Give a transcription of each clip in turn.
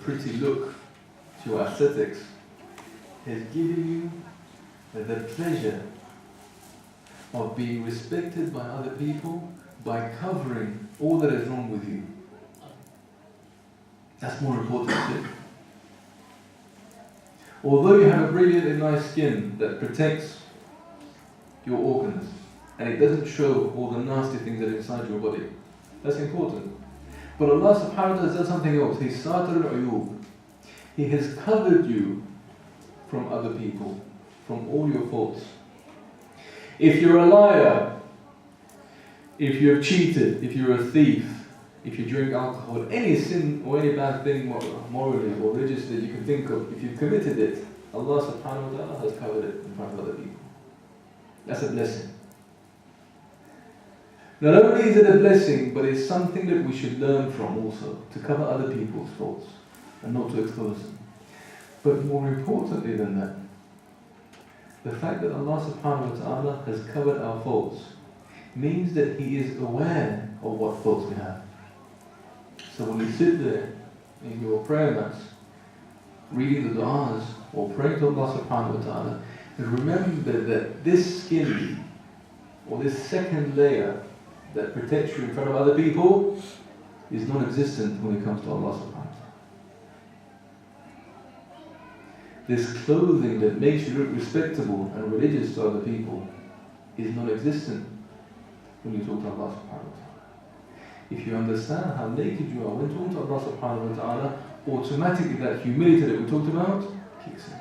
pretty look to your aesthetics has given you the pleasure of being respected by other people by covering all that is wrong with you. That's more important too. Although you have a brilliant and nice skin that protects your organs and it doesn't show all the nasty things that are inside your body, that's important. But Allah subhanahu wa ta'ala does something else. He's satir al-uyub. He has covered you from other people, from all your faults. If you're a liar, if you've cheated, if you're a thief, if you drink alcohol, any sin or any bad thing morally or religiously you can think of, if you've committed it, Allah subhanahu wa ta'ala has covered it in front of other people. That's a blessing. Not only is it a blessing, but it's something that we should learn from also, to cover other people's faults and not to expose them. But more importantly than that, the fact that Allah subhanahu wa ta'ala has covered our faults means that He is aware of what faults we have. So when you sit there in your prayer mats, reading the du'as or praying to Allah subhanahu wa ta'ala, remember that this skin or this second layer that protects you in front of other people is non-existent when it comes to Allah subhanahu wa ta'ala. This clothing that makes you look respectable and religious to other people is non-existent when you talk to Allah subhanahu wa ta'ala. If you understand how naked you are when talking to Allah subhanahu wa ta'ala, automatically that humility that we talked about kicks in.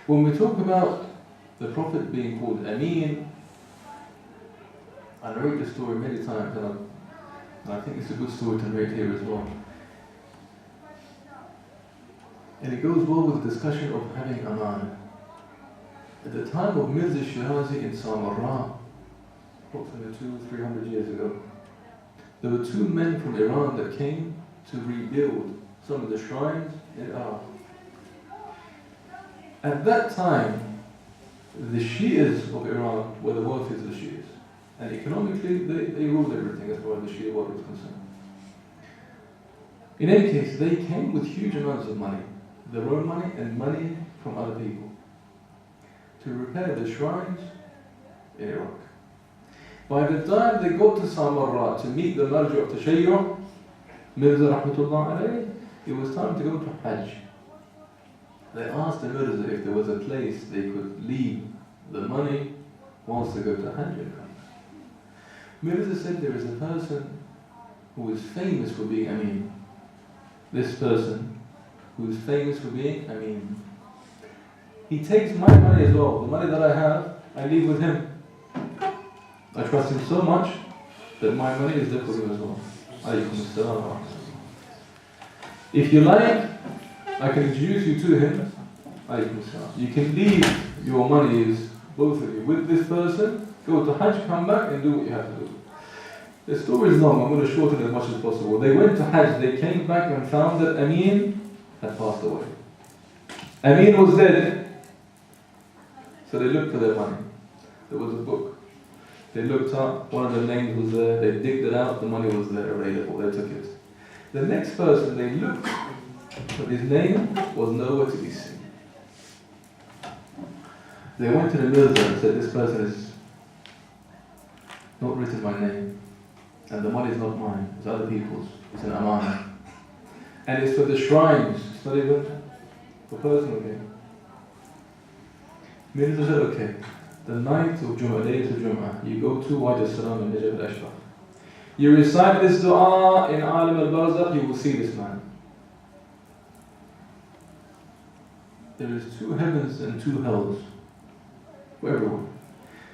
When we talk about the Prophet being called Ameen, I narrate this story many times and I think it's a good story to narrate here as well. And it goes well with the discussion of having Aman. At the time of Mirza Shirazi in Samarra, approximately 200-300 years ago, there were two men from Iran that came to rebuild some of the shrines in Iraq. At that time, the Shias of Iran were the wealthiest of the Shias. And economically, they ruled everything as far as the Shia world was concerned. In any case, they came with huge amounts of money, their own money and money from other people, to repair the shrines in Iraq. By the time they got to Samarra to meet the Marja of Tashayyu', Mirza rahmatullah alayhi, it was time to go to Hajj. They asked the Mirza if there was a place they could leave the money whilst they go to Hajj and come. Mirza said there is a person who is famous for being Ameen. This person who is famous for being Ameen. He takes my money as well. The money that I have, I leave with him. I trust him so much that my money is there for him as well. Alaykum as-salam. If you like, I can introduce you to him. Alaykum as-salam. You can leave your monies, both of you, with this person, go to Hajj, come back and do what you have to do. The story is long, I'm going to shorten it as much as possible. They went to Hajj, they came back and found that Ameen had passed away. Ameen was dead. So they looked for their money. There was a book. They looked up, one of the names was there, they digged it out, the money was there available, they took it. The next person they looked, but his name was nowhere to be seen. They went to the Mirza and said, this person is not written my name, and the money is not mine, it's other people's, it's an amana. And it's for the shrines, it's not even for personal gain. Mirza said, okay, the night of Jum'ah, day of Jum'ah, you go to Wadi al-Salam in Najaf al-Ashraf. You recite this dua in Alim al-Barzakh, you will see this man. There is 2 heavens and 2 hells for everyone.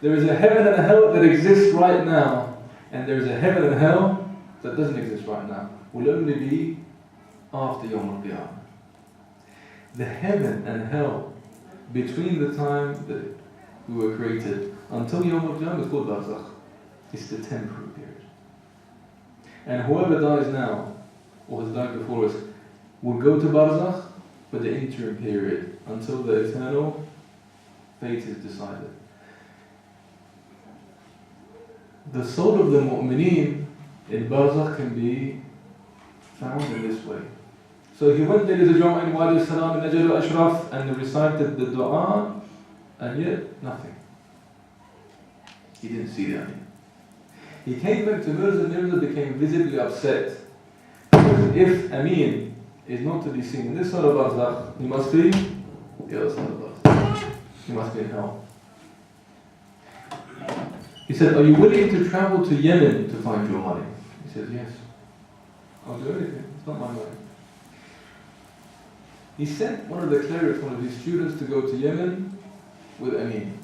There is a heaven and a hell that exists right now, and there is a heaven and hell that doesn't exist right now. Will only be after Yawm al-Qiyamah. The heaven and hell between the time that we were created until Yawm al-Qiyamah is called Barzakh. It's the temporary period. And whoever dies now, or has died before us, will go to Barzakh for the interim period until the eternal fate is decided. The soul of the mu'mineen in Barzakh can be found in this way. So he went there to the Jum'ah in Wadi Salam in Najal Ashraf and recited the dua, and yet nothing. He didn't see the Amin. He came back to Mirza. Mirza became visibly upset. Because if Amin is not to be seen in this side of Barzakh, he must be the other side of Barzakh. He must be in hell. He said, are you willing to travel to Yemen to find your money? He said, yes. I'll do anything. It's not my money. He sent one of the clerics, one of his students, to go to Yemen with Amin.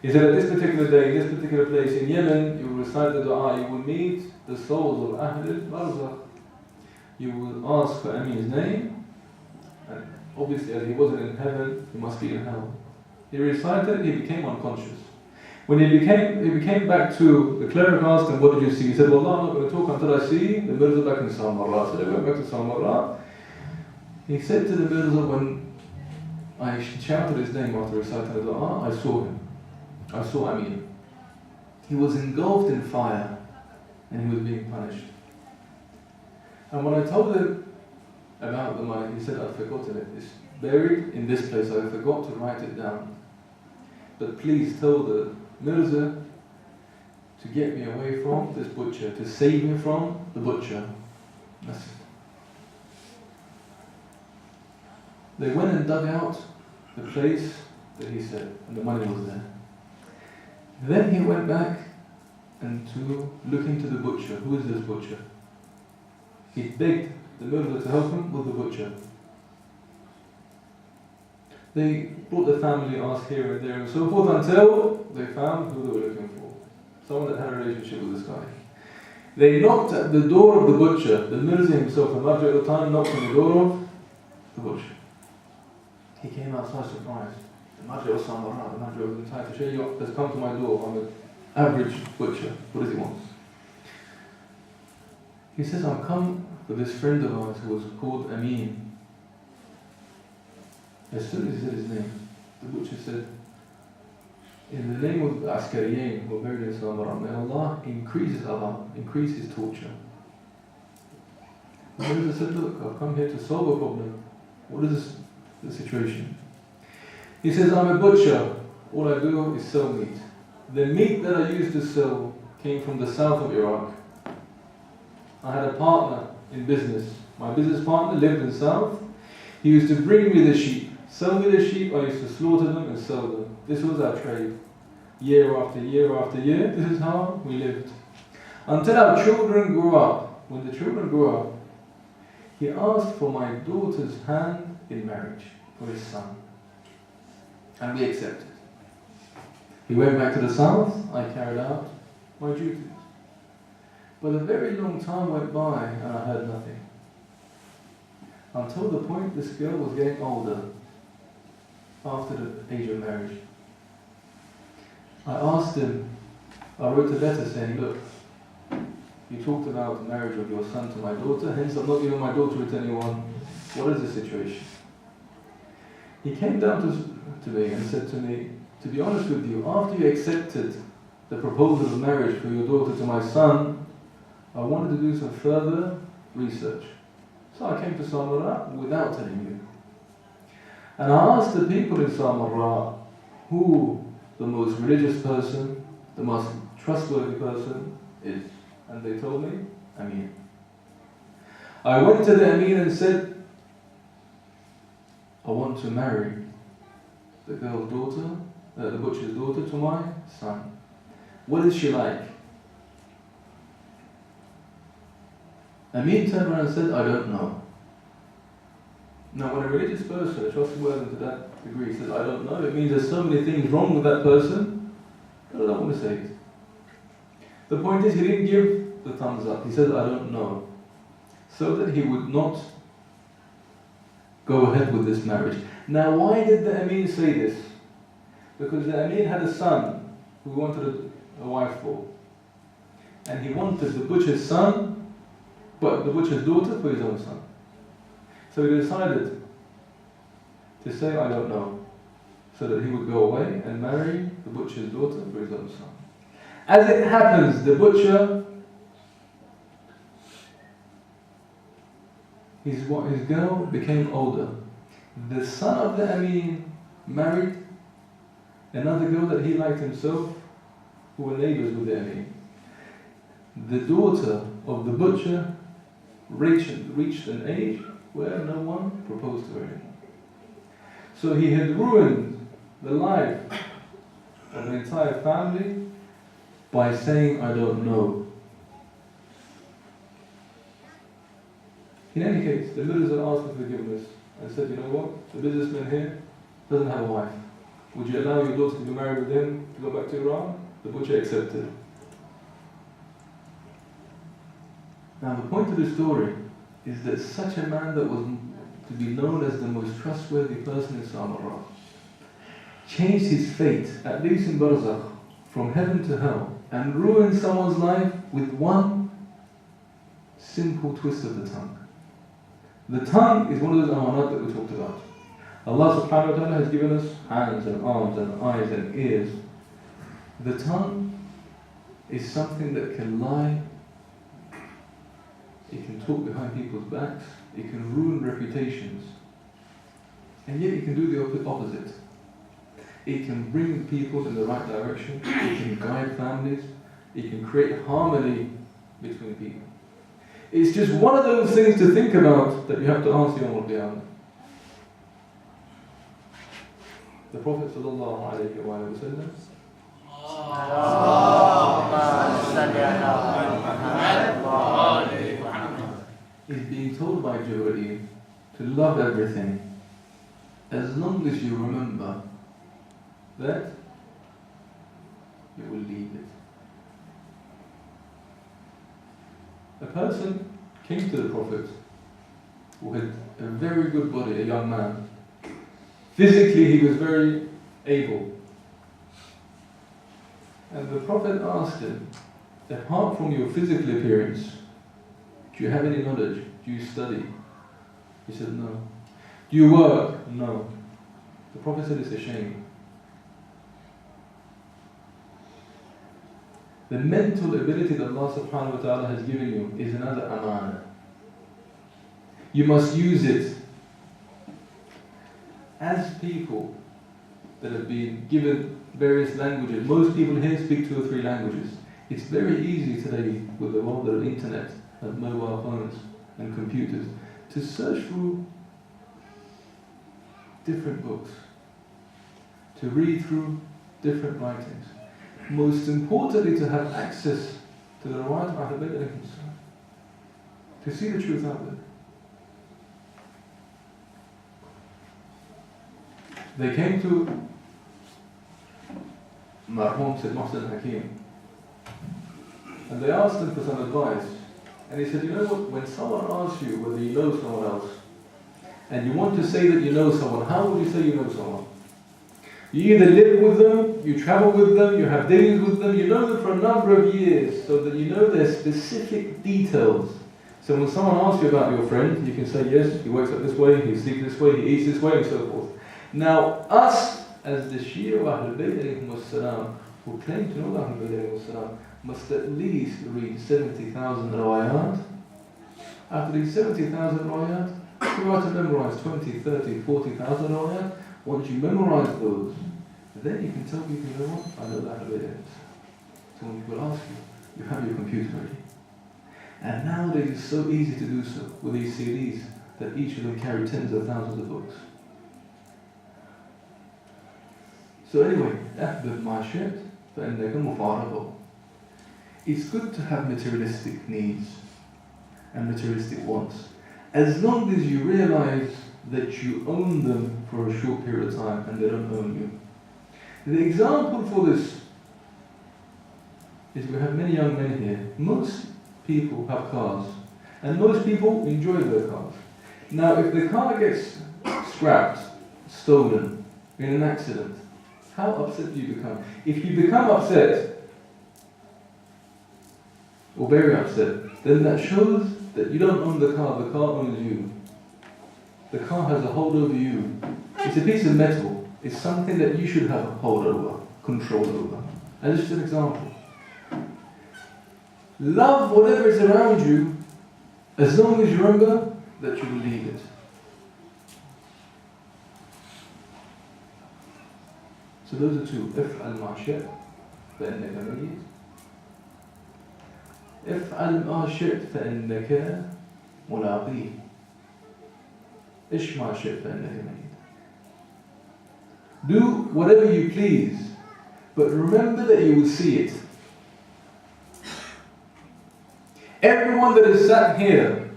He said, at this particular day, in this particular place in Yemen, you will recite the dua, you will meet the souls of Ahlul Barzakh. You will ask for Amin's name, and obviously as he wasn't in heaven, he must be in hell. He recited, he became unconscious. When he came back to the cleric, asked him, what did you see? He said, well, I'm not going to talk until I see the Mirza back in Samarra. So they went back to Samarra. He said to the Mirza, when I shouted his name after reciting the dua, I saw him. I saw Amin. He was engulfed in fire and he was being punished. And when I told him about the money, he said, I'd forgotten it. It's buried in this place. I forgot to write it down. But please tell the Mirza to get me away from this butcher, to save me from the butcher. That's it. They went and dug out the place that he said, and the money was there. Then he went back and to look into the butcher. Who is this butcher? He begged the Mirza to help him with the butcher. They brought the family, asked here and there and so forth until they found who they were looking for. Someone that had a relationship with this guy. They knocked at the door of the butcher. The Mirza himself, the Marja at the time, knocked on the door of the butcher. He came outside surprised. The Marja was Samarra, the Marja was inside to show you, has come to my door. I'm an average butcher. What does he want? He says, I've come for this friend of ours who was called Amin. As soon as he said his name, the butcher said, in the name of the Askariyin who are buried in Samarra, may Allah increase his torture. The Mirza said, look, I've come here to solve a problem. What is the situation? He says, I'm a butcher. All I do is sell meat. The meat that I used to sell came from the south of Iraq. I had a partner in business. My business partner lived in the south. He used to bring me the sheep, sell me the sheep. I used to slaughter them and sell them. This was our trade. Year after year after year, this is how we lived. Until our children grew up. When the children grew up, he asked for my daughter's hand in marriage for his son. And we accepted. He went back to the south, I carried out my duties. But a very long time went by and I heard nothing. Until the point this girl was getting older, after the age of marriage. I asked him, I wrote a letter saying, look, you talked about the marriage of your son to my daughter, hence I'm not giving my daughter to anyone. What is the situation? He came down to me and said to me, to be honest with you, after you accepted the proposal of marriage for your daughter to my son, I wanted to do some further research. So I came to Samarra without telling you. And I asked the people in Samarra who the most religious person, the most trustworthy person is. And they told me, Amin. I went to the Amin and said, I want to marry the girl's daughter, the butcher's daughter to my son. What is she like? Amin turned around and said, I don't know. Now when a religious person, a trustworthy to that degree, says, I don't know, it means there's so many things wrong with that person, but I don't want to say it. The point is, he didn't give the thumbs up. He said, I don't know. So that he would not go ahead with this marriage. Now why did the Amin say this? Because the Amin had a son who he wanted a wife for. And he wanted the butcher's son, but the butcher's daughter for his own son. So he decided to say, I don't know, so that he would go away and marry the butcher's daughter for his own son. As it happens, the butcher his girl became older. The son of the Amir married another girl that he liked himself, who were neighbours with the Amir. The daughter of the butcher reached an age where no one proposed to her anymore. So he had ruined the life of an entire family by saying, I don't know. In any case, the Mirza asked for forgiveness and said, you know what, the businessman here doesn't have a wife. Would you allow your daughter to be married with him to go back to Iran? The butcher accepted. Now the point of the story is that such a man that was to be known as the most trustworthy person in Samarra changed his fate, at least in Barzakh, from heaven to hell, and ruined someone's life with one simple twist of the tongue. The tongue is one of those amanat that we talked about. Allah subhanahu wa ta'ala has given us hands and arms and eyes and ears. The tongue is something that can lie, it can talk behind people's backs, it can ruin reputations, and yet it can do the opposite. It can bring people in the right direction, it can guide families, it can create harmony between people. It's just one of those things to think about that you have to answer Yawm al-Qiyamah. The Prophet sallallahu alayhi wa sallam is being told by Jibreel to love everything as long as you remember that you will leave it. A person came to the Prophet who had a very good body, a young man. Physically he was very able. And the Prophet asked him, apart from your physical appearance, do you have any knowledge? Do you study? He said, no. Do you work? No. The Prophet said, it's a shame. The mental ability that Allah subhanahu wa ta'ala has given you is another amana. You must use it. As people that have been given various languages, most people here speak 2 or 3 languages. It's very easy today with the world of internet and mobile phones and computers to search through different books, to read through different writings. Most importantly, to have access to the riwayat of Ahlulbayt, to see the truth out there. They came to Marhum Said Muhsin Hakim and they asked him for some advice, and he said, you know what, when someone asks you whether you know someone else and you want to say that you know someone, how would you say you know someone? You either live with them, you travel with them, you have dealings with them, you know them for a number of years so that you know their specific details. So when someone asks you about your friend, you can say, yes, he wakes up this way, he sleeps this way, he eats this way, and so forth. Now, us, as the Shia of Ahlulbayt who claim to know Ahlulbayt must at least read 70,000 rawayat. After these 70,000 rawayat, you are to memorize 20, 30, 40,000 rawayat. Once you memorize those, then you can tell people, you know what, I know that Ahlulbayt. So when people ask you, you have your computer ready. And nowadays it's so easy to do so with these CDs that each of them carry tens of thousands of books. So anyway, أحبب معشيت فإنك مفارقه. It's good to have materialistic needs and materialistic wants, as long as you realize that you own them for a short period of time and they don't own you. The example for this is we have many young men here. Most people have cars, and most people enjoy their cars. Now, if the car gets scrapped, stolen, in an accident, how upset do you become? If you become upset, or very upset, then that shows that you don't own the car owns you. The car has a hold over you. It's a piece of metal. It's something that you should have a hold over, control over. And just an example. Love whatever is around you, as long as you remember that you will leave it. So those are two. افعل ما شئت فإنك ميت. افعل ما شئت فإنك ملاقيه. إيش ما شئت فإنك ميت. Do whatever you please, but remember that you will see it. Everyone that is sat here,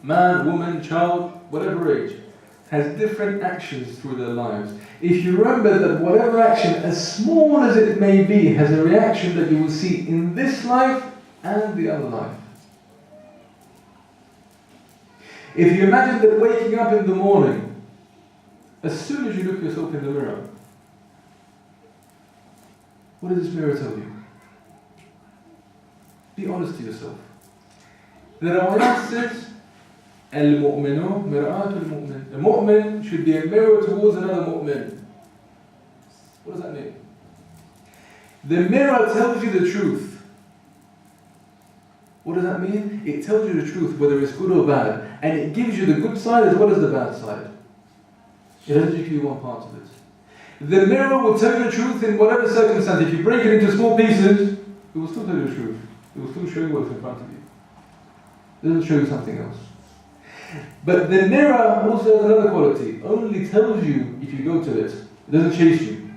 man, woman, child, whatever age, has different actions through their lives. If you remember that whatever action, as small as it may be, has a reaction that you will see in this life and the other life. If you imagine that waking up in the morning, as soon as you look yourself in the mirror, what does this mirror tell you? Be honest to yourself. The Rawayat says, Al-Mu'minu mir'atul mu'min. A mu'min should be a mirror towards another mu'min. What does that mean? The mirror tells you the truth. What does that mean? It tells you the truth, whether it's good or bad. And it gives you the good side as well as the bad side. It doesn't give you one part of it. The mirror will tell you the truth in whatever circumstance. If you break it into small pieces, it will still tell you the truth. It will still show you what's in front of you. It doesn't show you something else. But the mirror also has another quality. Only tells you if you go to it. It doesn't chase you.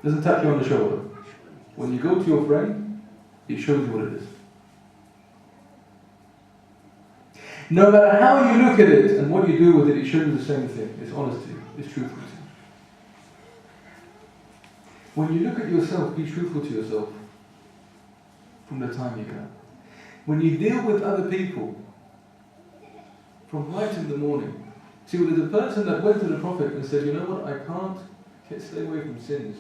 It doesn't tap you on the shoulder. When you go to your friend, it shows you what it is. No matter how you look at it and what you do with it, it shows you the same thing. It's honest to you. It's truthful to you. When you look at yourself, be truthful to yourself from the time you get up. When you deal with other people, from right in the morning. See, well, there's a person that went to the Prophet and said, you know what, I can't stay away from sins.